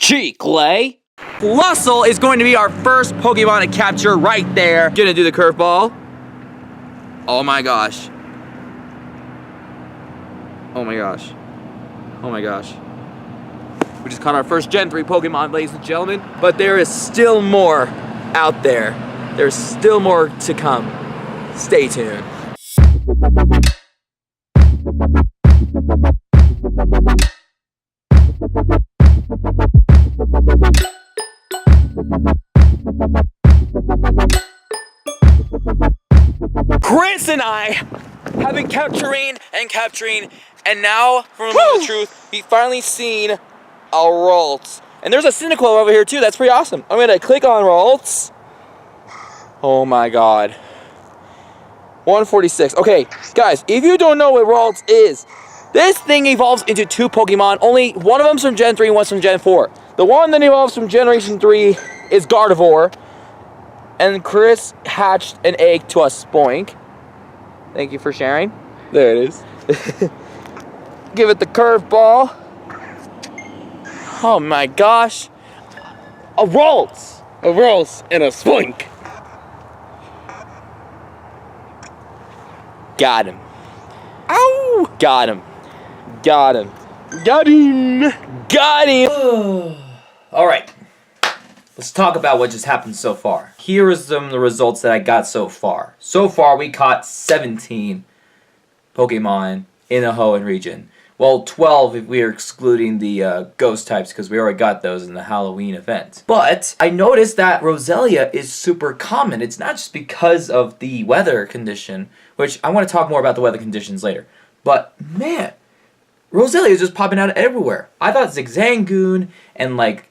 Chicle. Flustle is going to be our first Pokemon to capture right there. Gonna do the curveball. Oh my gosh. Oh my gosh. Oh my gosh. We just caught our first Gen 3 Pokemon, ladies and gentlemen. But there is still more out there. There's still more to come. Stay tuned. Chris and I have been capturing, and now, from the moment of truth, we've finally seen a Ralts. And there's a Cynical over here too, that's pretty awesome. I'm gonna click on Ralts. Oh my god. 146. Okay, guys, if you don't know what Ralts is, this thing evolves into two Pokemon. Only one of them's from Gen 3, one's from Gen 4. The one that evolves from Generation 3 is Gardevoir. And Chris hatched an egg to a Spoink. Thank you for sharing. There it is. Give it the curveball. Oh my gosh. A Ralts. A Ralts and a Spoink. Got him. Ow! Got him. Got him. Got him. Got him. All right. Let's talk about what just happened so far. Here is some of the results that I got so far. So far, we caught 17 Pokemon in the Hoenn region. Well, 12 if we are excluding the ghost types, because we already got those in the Halloween event. But I noticed that Roselia is super common. It's not just because of the weather condition, which I want to talk more about the weather conditions later. But, man, Roselia is just popping out everywhere. I thought Zigzagoon and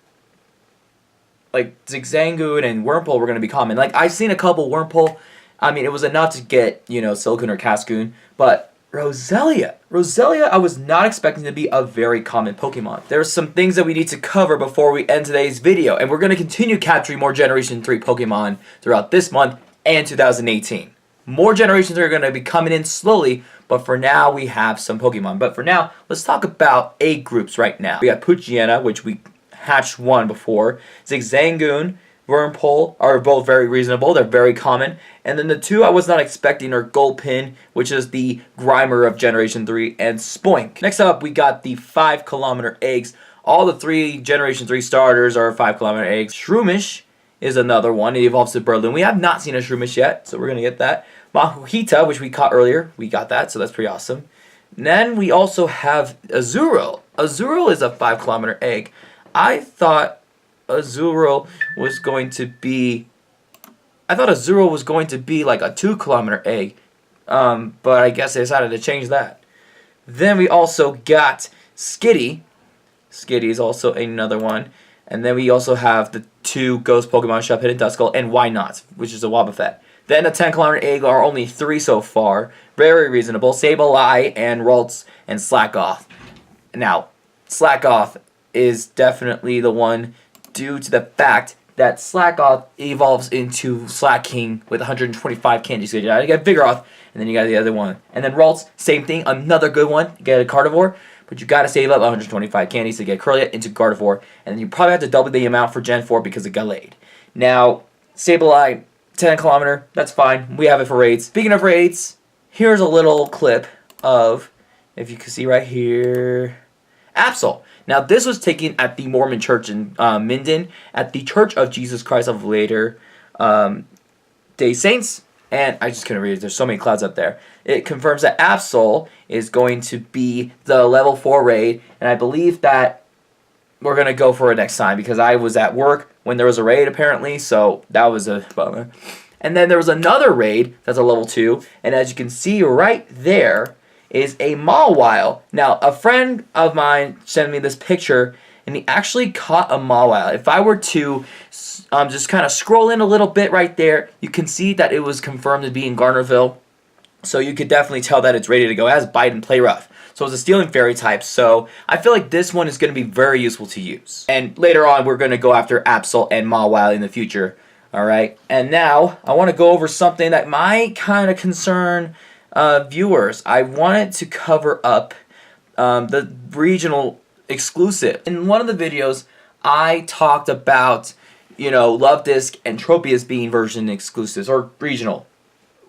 Zigzagoon and Wurmple were going to be common. Like, I've seen a couple Wurmple. I mean, it was enough to get, Silicone or Cascoon. But Roselia, I was not expecting to be a very common Pokemon. There's some things that we need to cover before we end today's video. And we're going to continue capturing more Generation 3 Pokemon throughout this month and 2018. More Generation 3 are going to be coming in slowly. But for now, we have some Pokemon. But for now, let's talk about egg groups right now. We got Poochyena, which we hatched one before. Zigzagoon, Wurmple are both very reasonable. They're very common. And then the two I was not expecting are Gulpin, which is the Grimer of Generation 3, and Spoink. Next up, we got the 5-kilometer eggs. All the three Generation 3 starters are 5-kilometer eggs. Shroomish is another one. It evolves to Berlin. We have not seen a Shroomish yet, so we're going to get that. Mahuhita, which we caught earlier, we got that, so that's pretty awesome. And then we also have Azurill. Azurill is a 5-kilometer egg. I thought Azurill was going to be like a 2-kilometer egg, but I guess they decided to change that. Then we also got Skitty. Skitty is also another one. And then we also have the two ghost Pokemon, Shuppet and Duskull, and Why Not, which is a Wobbuffet. Then a 10-kilometer egg are only 3 so far. Very reasonable. Sableye and Ralts and Slackoth. Now, Slackoth is definitely the one due to the fact that Slackoth evolves into Slaking with 125 candy. So you got Vigoroth, and then you got the other one. And then Ralts, same thing, another good one. You get a Carnivore, but you got to save up 125 candies to get Curlia into Gardevoir. And then you probably have to double the amount for Gen 4 because of Gallade. Now, Sableye, 10-kilometer, that's fine. We have it for raids. Speaking of raids, here's a little clip of, if you can see right here, Absol. Now, this was taken at the Mormon Church in Minden, at the Church of Jesus Christ of Latter-day Saints. And I just couldn't read it. There's so many clouds up there. It confirms that Absol is going to be the level 4 raid. And I believe that we're going to go for it next time because I was at work when there was a raid, apparently. So that was a bummer. And then there was another raid that's a level 2. And as you can see right there, is a Mawile. Now, a friend of mine sent me this picture, and he actually caught a Mawile. If I were to just kind of scroll in a little bit right there, you can see that it was confirmed to be in Garnerville. So you could definitely tell that it's ready to go. It has Bite and Play Rough. So it's a Steel and Fairy type. So I feel like this one is going to be very useful to use. And later on, we're going to go after Absol and Mawile in the future. Alright? And now, I want to go over something that might kind of concern viewers. I wanted to cover up the regional exclusive. In one of the videos, I talked about, Love Disc and Tropius being version exclusives or regional,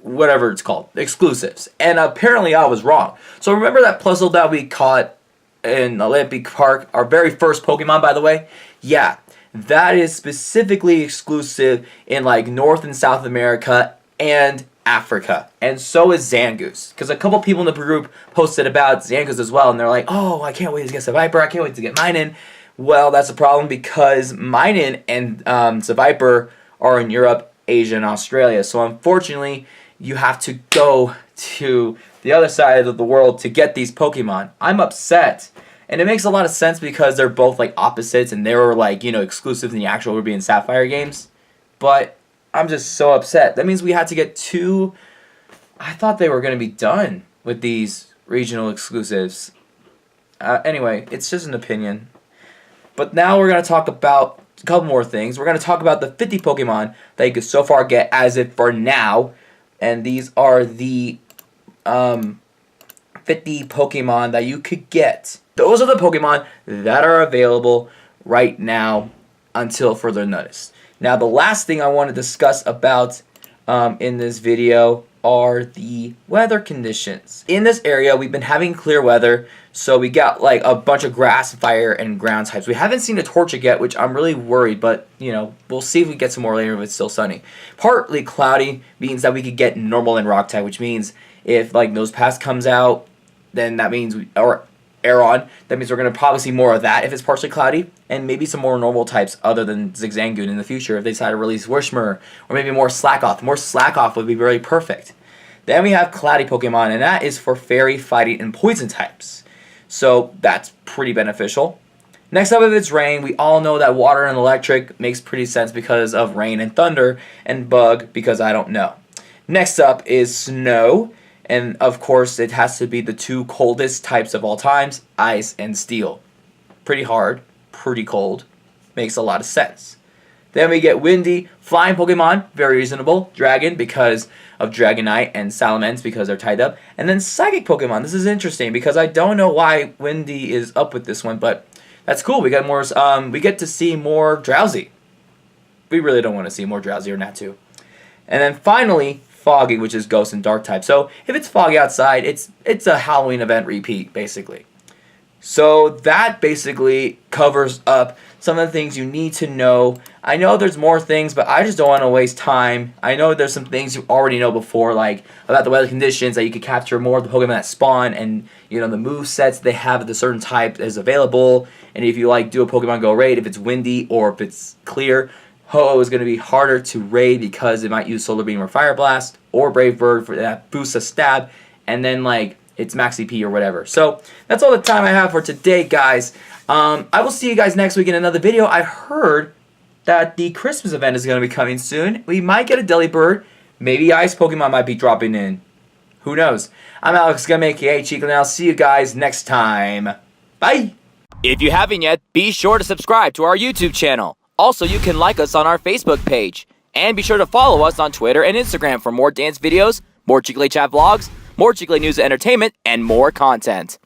whatever it's called, exclusives. And apparently I was wrong. So remember that puzzle that we caught in Olympic Park, our very first Pokemon, by the way? Yeah, that is specifically exclusive in like North and South America and Africa. And so is Zangoose. Because a couple people in the group posted about Zangoose as well, and they're like, oh, I can't wait to get Seviper, I can't wait to get Minun. Well, that's a problem because Minun and Seviper are in Europe, Asia, and Australia. So unfortunately, you have to go to the other side of the world to get these Pokemon. I'm upset. And it makes a lot of sense because they're both like opposites and they were like, exclusive in the actual Ruby and Sapphire games. But I'm just so upset. That means we had to get 2. I thought they were going to be done with these regional exclusives. Anyway, it's just an opinion. But now we're going to talk about a couple more things. We're going to talk about the 50 Pokemon that you could so far get as of for now. And these are the 50 Pokemon that you could get. Those are the Pokemon that are available right now until further notice. Now, the last thing I want to discuss about in this video are the weather conditions. In this area, we've been having clear weather, so we got like a bunch of grass, fire, and ground types. We haven't seen a Torchic yet, which I'm really worried, but we'll see if we get some more later if it's still sunny. Partly cloudy means that we could get normal and rock type, which means if like Nosepass comes out, then that means Aeron, that means we're going to probably see more of that if it's partially cloudy, and maybe some more normal types other than Zigzagoon in the future if they decide to release Wishmer, or maybe more Slackoth. More Slackoth would be very perfect. Then we have cloudy Pokemon, and that is for Fairy, Fighting, and Poison types. So that's pretty beneficial. Next up, if it's rain, we all know that Water and Electric makes pretty sense because of Rain and Thunder, and Bug because I don't know. Next up is Snow. And of course, it has to be the 2 coldest types of all times, Ice and Steel. Pretty hard, pretty cold, makes a lot of sense. Then we get Windy, Flying Pokemon, very reasonable. Dragon because of Dragonite, and Salamence because they're tied up. And then Psychic Pokemon. This is interesting because I don't know why Windy is up with this one, but that's cool. We got more. We get to see more Drowsy. We really don't want to see more Drowsy or Natu. And then finally, Foggy, which is Ghost and Dark type. So if it's foggy outside, it's a Halloween event repeat, basically. So that basically covers up some of the things you need to know. I know there's more things, but I just don't want to waste time. I know there's some things you already know before, like about the weather conditions, that you could capture more of the Pokemon that spawn, and the move sets they have the certain type is available. And if you do a Pokemon Go raid, if it's windy or if it's clear, Ho-Oh is going to be harder to raid because it might use Solar Beam or Fire Blast or Brave Bird for that boosts a stab, and then it's Max CP or whatever. So that's all the time I have for today, guys. I will see you guys next week in another video. I heard that the Christmas event is going to be coming soon. We might get a Delibird. Maybe Ice Pokemon might be dropping in. Who knows? I'm Alex Gum, aka Chicle, and I'll see you guys next time. Bye! If you haven't yet, be sure to subscribe to our YouTube channel. Also, you can like us on our Facebook page. And be sure to follow us on Twitter and Instagram for more dance videos, more Chicle Chat vlogs, more Chicle news and entertainment, and more content.